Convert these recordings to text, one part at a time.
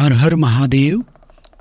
हर हर महादेव।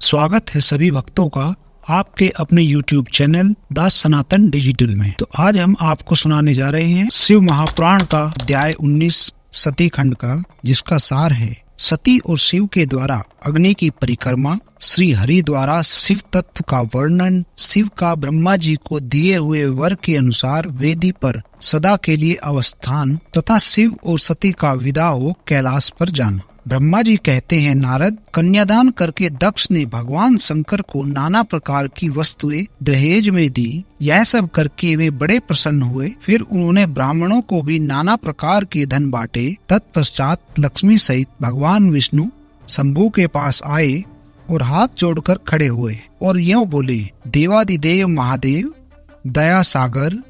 स्वागत है सभी भक्तों का आपके अपने YouTube channel the Sanatan digital में। तो आज हम आपको सुनाने जा रहे हैं शिव महापुराण का अध्याय 19 सती खंड का, जिसका सार है सती और शिव के द्वारा अग्नि की परिक्रमा, श्री हरि द्वारा शिव तत्व का वर्णन, शिव का ब्रह्मा जी को दिए हुए वर के अनुसार वेदी पर सदा के लिए अवस्थान तथा शिव और सती का विदा हो कैलाश पर जाना। ब्रह्मा जी कहते हैं, नारद, कन्यादान करके दक्ष ने भगवान शंकर को नाना प्रकार की वस्तुएं दहेज में दी। यह सब करके वे बड़े प्रसन्न हुए। फिर उन्होंने ब्राह्मणों को भी नाना प्रकार के धन बांटे। तत्पश्चात लक्ष्मी सहित भगवान विष्णु शंभु के पास आए और हाथ जोड़कर खड़े हुए और यूं बोले, देवादिदेव महादेव, दया सागर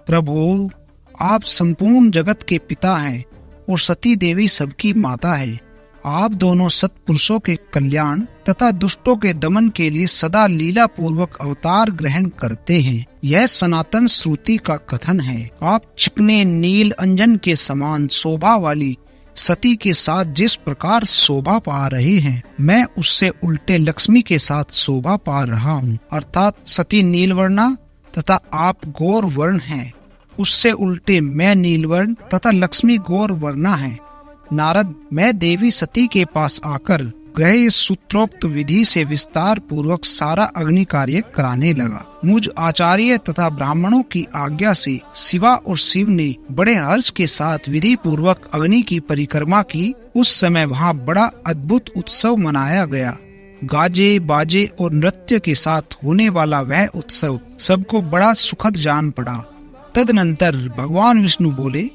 प्रभु, आप संपूर्ण जगत के पिता हैं और सती देवी सबकी माता है। आप दोनों सत्पुरुषों के कल्याण तथा दुष्टों के दमन के लिए सदा लीला पूर्वक अवतार ग्रहण करते हैं। यह सनातन श्रुति का कथन है। आप चिकने नील अंजन के समान शोभा वाली सती के साथ जिस प्रकार शोभा पा रहे हैं, मैं उससे उल्टे लक्ष्मी के साथ शोभा पा रहा हूँ। अर्थात सती नीलवर्णा तथा आप गौर वर्ण हैं, उससे उल्टे मैं नीलवर्ण तथा लक्ष्मी गौर वर्णा है। नारद, मैं देवी सती के पास आकर ग्रह सूत्रोक्त विधि से विस्तार पूर्वक सारा अग्नि कार्य कराने लगा। मुझ आचार्य तथा ब्राह्मणों की आज्ञा से शिवा और शिव ने बड़े हर्ष के साथ विधि पूर्वक अग्नि की परिक्रमा की। उस समय वहाँ बड़ा अद्भुत उत्सव मनाया गया। गाजे बाजे और नृत्य के साथ होने वाला वह उत्सव सबको बड़ा सुखद जान पड़ा। तदनंतर भगवान विष्णु बोले,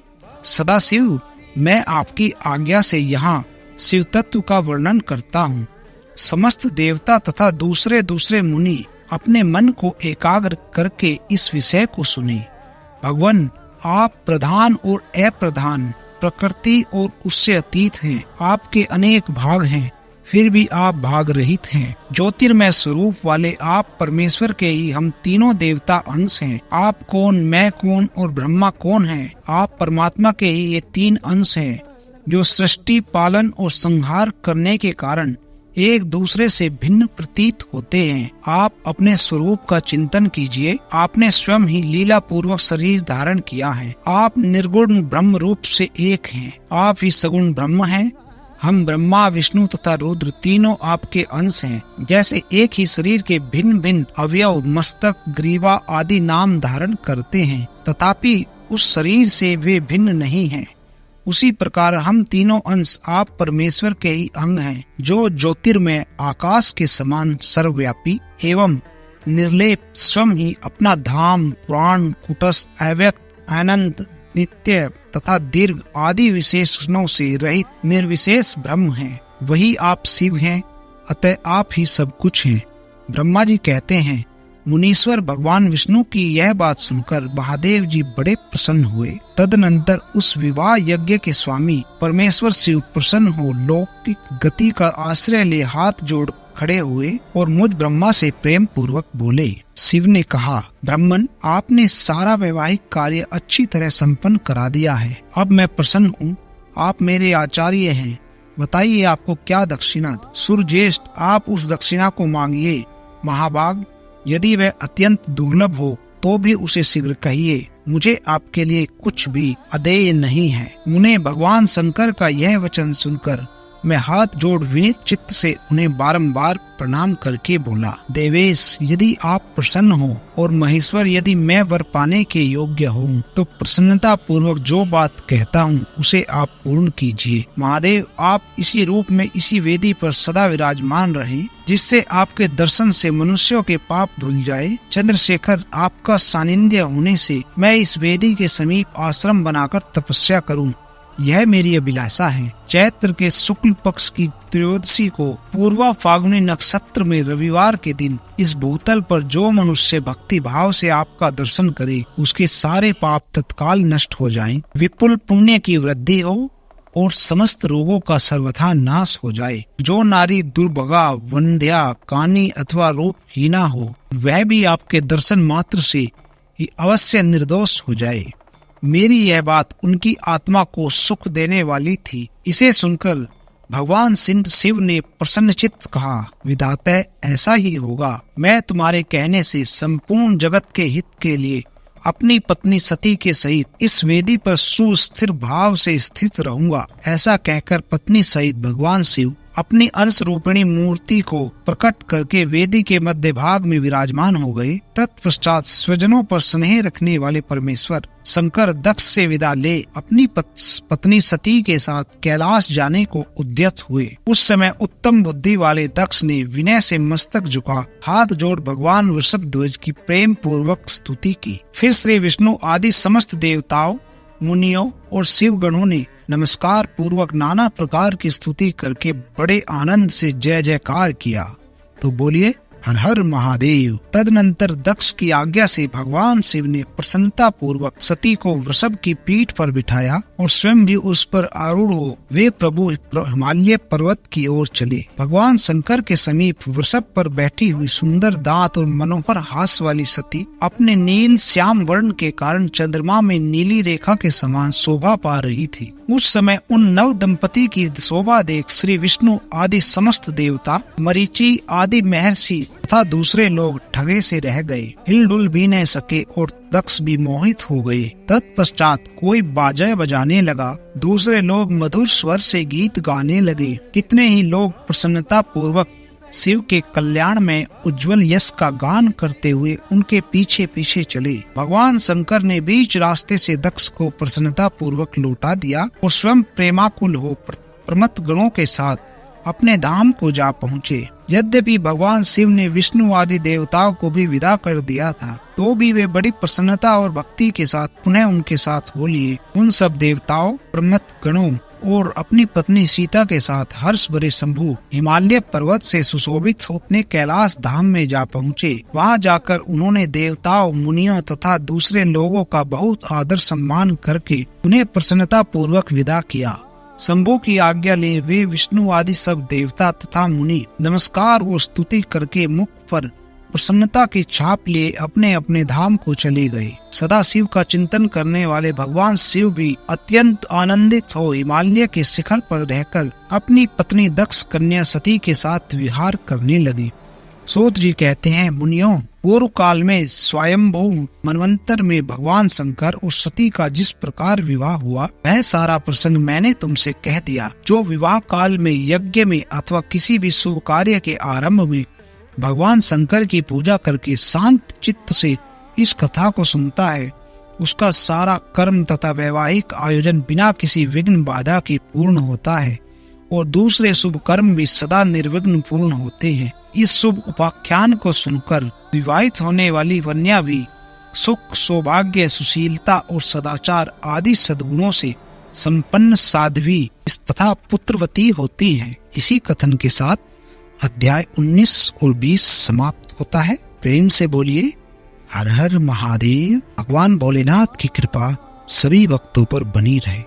सदाशिव, मैं आपकी आज्ञा से यहाँ शिव तत्व का वर्णन करता हूँ। समस्त देवता तथा दूसरे दूसरे मुनि अपने मन को एकाग्र करके इस विषय को सुने। भगवान, आप प्रधान और अप्रधान, प्रकृति और उससे अतीत हैं। आपके अनेक भाग हैं, फिर भी आप भाग रहित हैं। ज्योतिर्मय स्वरूप वाले आप परमेश्वर के ही हम तीनों देवता अंश हैं। आप कौन, मैं कौन और ब्रह्मा कौन है? आप परमात्मा के ही ये तीन अंश हैं, जो सृष्टि, पालन और संहार करने के कारण एक दूसरे से भिन्न प्रतीत होते हैं। आप अपने स्वरूप का चिंतन कीजिए। आपने स्वयं ही लीला पूर्वक शरीर धारण किया है। आप निर्गुण ब्रह्म रूप से एक हैं। आप ही सगुण ब्रह्म हैं। हम ब्रह्मा, विष्णु तथा रुद्र तीनों आपके अंश हैं। जैसे एक ही शरीर के भिन्न भिन्न अवयव, मस्तक, ग्रीवा आदि नाम धारण करते हैं, तथापि उस शरीर से वे भिन्न नहीं हैं, उसी प्रकार हम तीनों अंश आप परमेश्वर के ही अंग हैं, जो ज्योतिर्मय आकाश के समान सर्वव्यापी एवं निर्लेप स्वयं ही अपना धाम, पुराण, कुटस्थ, अव्यक्त, अनंत, नित्य तथा दीर्घ आदि विशेषणों से रहित निर्विशेष ब्रह्म हैं। वही आप शिव हैं, अतः आप ही सब कुछ हैं। ब्रह्मा जी कहते हैं, मुनीश्वर भगवान विष्णु की यह बात सुनकर महादेव जी बड़े प्रसन्न हुए। तदनंतर उस विवाह यज्ञ के स्वामी परमेश्वर शिव प्रसन्न हो लौकिक गति का आश्रय ले हाथ जोड़ खड़े हुए और मुझ ब्रह्मा से प्रेम पूर्वक बोले। शिव ने कहा, ब्राह्मण, आपने सारा वैवाहिक कार्य अच्छी तरह संपन्न करा दिया है। अब मैं प्रसन्न हूँ। आप मेरे आचार्य हैं। बताइए आपको क्या दक्षिणा दूं? सुरज्येष्ठ, आप उस दक्षिणा को मांगिए। महाभाग, यदि वह अत्यंत दुर्लभ हो तो भी उसे शीघ्र कहिए। मुझे आपके लिए कुछ भी अदेय नहीं है। मुने भगवान शंकर का यह वचन सुनकर मैं हाथ जोड़ विनीत चित्त से उन्हें बारंबार प्रणाम करके बोला, देवेश, यदि आप प्रसन्न हो और महेश्वर, यदि मैं वर पाने के योग्य हूँ, तो प्रसन्नता पूर्वक जो बात कहता हूँ उसे आप पूर्ण कीजिए। महादेव, आप इसी रूप में इसी वेदी पर सदा विराजमान रहें, जिससे आपके दर्शन से मनुष्यों के पाप धुल जाए। चंद्रशेखर, आपका सानिध्य होने से मैं इस वेदी के समीप आश्रम बनाकर तपस्या करूँ, यह मेरी अभिलाषा है। चैत्र के शुक्ल पक्ष की त्रयोदशी को पूर्वा फागुनी नक्षत्र में रविवार के दिन इस भूतल पर जो मनुष्य भक्ति भाव से आपका दर्शन करे, उसके सारे पाप तत्काल नष्ट हो जाएं, विपुल पुण्य की वृद्धि हो और समस्त रोगों का सर्वथा नाश हो जाए। जो नारी दुर्भगा, वंध्या, कानी अथवा रूपहीना हो, वह भी आपके दर्शन मात्र से ही अवश्य निर्दोष हो जाए। मेरी यह बात उनकी आत्मा को सुख देने वाली थी। इसे सुनकर भगवान शिव ने प्रसन्नचित्त कहा, विधाता ऐसा ही होगा। मैं तुम्हारे कहने से संपूर्ण जगत के हित के लिए अपनी पत्नी सती के सहित इस वेदी पर सुस्थिर भाव से स्थित रहूंगा। ऐसा कहकर पत्नी सहित भगवान शिव अपनी अंश रूपिणी मूर्ति को प्रकट करके वेदी के मध्य भाग में विराजमान हो गए। तत्पश्चात स्वजनों पर स्नेह रखने वाले परमेश्वर शंकर दक्ष से विदा ले अपनी पत्नी सती के साथ कैलाश जाने को उद्यत हुए। उस समय उत्तम बुद्धि वाले दक्ष ने विनय से मस्तक झुका हाथ जोड़ भगवान वृषभध्वज की प्रेम पूर्वक स्तुति की। फिर श्री विष्णु आदि समस्त देवताओं, मुनियों और शिव गणों ने नमस्कार पूर्वक नाना प्रकार की स्तुति करके बड़े आनंद से जय जयकार किया। तो बोलिए हर हर महादेव। तदनंतर दक्ष की आज्ञा से भगवान शिव ने प्रसन्नता पूर्वक सती को वृषभ की पीठ पर बिठाया और स्वयं भी उस पर आरूढ़ हो वे प्रभु हिमालय पर्वत की ओर चले। भगवान शंकर के समीप वृषभ पर बैठी हुई सुंदर दांत और मनोहर हास वाली सती अपने नील श्याम वर्ण के कारण चंद्रमा में नीली रेखा के समान शोभा पा रही थी। उस समय उन नव दंपति की शोभा देख श्री विष्णु आदि समस्त देवता, मरीचि आदि महर्षि तथा दूसरे लोग ठगे से रह गए, हिलडुल भी न सके और दक्ष भी मोहित हो गए। तत्पश्चात कोई बाजा बजाने लगा, दूसरे लोग मधुर स्वर से गीत गाने लगे। कितने ही लोग प्रसन्नता पूर्वक शिव के कल्याण में उज्जवल यश का गान करते हुए उनके पीछे पीछे चले। भगवान शंकर ने बीच रास्ते से दक्ष को प्रसन्नता पूर्वक लौटा दिया और स्वयं प्रेमाकुल हो प्रमथ गणों के साथ अपने धाम को जा पहुँचे। यद्यपि भगवान शिव ने विष्णु आदि देवताओं को भी विदा कर दिया था, तो भी वे बड़ी प्रसन्नता और भक्ति के साथ पुनः उनके साथ हो लिए। उन सब देवताओं, प्रमथ गणों और अपनी पत्नी सीता के साथ हर्ष भरे शंभु हिमालय पर्वत से सुशोभित अपने कैलाश धाम में जा पहुँचे। वहाँ जाकर उन्होंने देवताओं, मुनियों तथा दूसरे लोगों का बहुत आदर सम्मान करके उन्हें प्रसन्नता पूर्वक विदा किया। शंभु की आज्ञा ले वे विष्णु आदि सब देवता तथा मुनि नमस्कार और स्तुति करके मुख पर प्रसन्नता की छाप लिए अपने अपने धाम को चले गए। सदा शिव का चिंतन करने वाले भगवान शिव भी अत्यंत आनंदित हो हिमालय के शिखर पर रहकर अपनी पत्नी दक्ष कन्या सती के साथ विहार करने लगे। सूत जी कहते हैं, मुनियों, पूर्व काल में स्वयंभू मनवंतर में भगवान शंकर और सती का जिस प्रकार विवाह हुआ वह सारा प्रसंग मैंने तुमसे कह दिया। जो विवाह काल में यज्ञ में अथवा किसी भी शुभ कार्य के आरंभ में भगवान शंकर की पूजा करके शांत चित्त से इस कथा को सुनता है, उसका सारा कर्म तथा वैवाहिक आयोजन बिना किसी विघ्न बाधा के पूर्ण होता है और दूसरे शुभ कर्म भी सदा निर्विघ्न पूर्ण होते हैं। इस शुभ उपाख्यान को सुनकर विवाहित होने वाली कन्या भी सुख, सौभाग्य, सुशीलता और सदाचार आदि सद्गुणों से संपन्न साध्वी तथा पुत्रवती होती है। इसी कथन के साथ अध्याय 19 और 20 समाप्त होता है। प्रेम से बोलिए हर हर महादेव। भगवान भोलेनाथ की कृपा सभी भक्तों पर बनी रहे।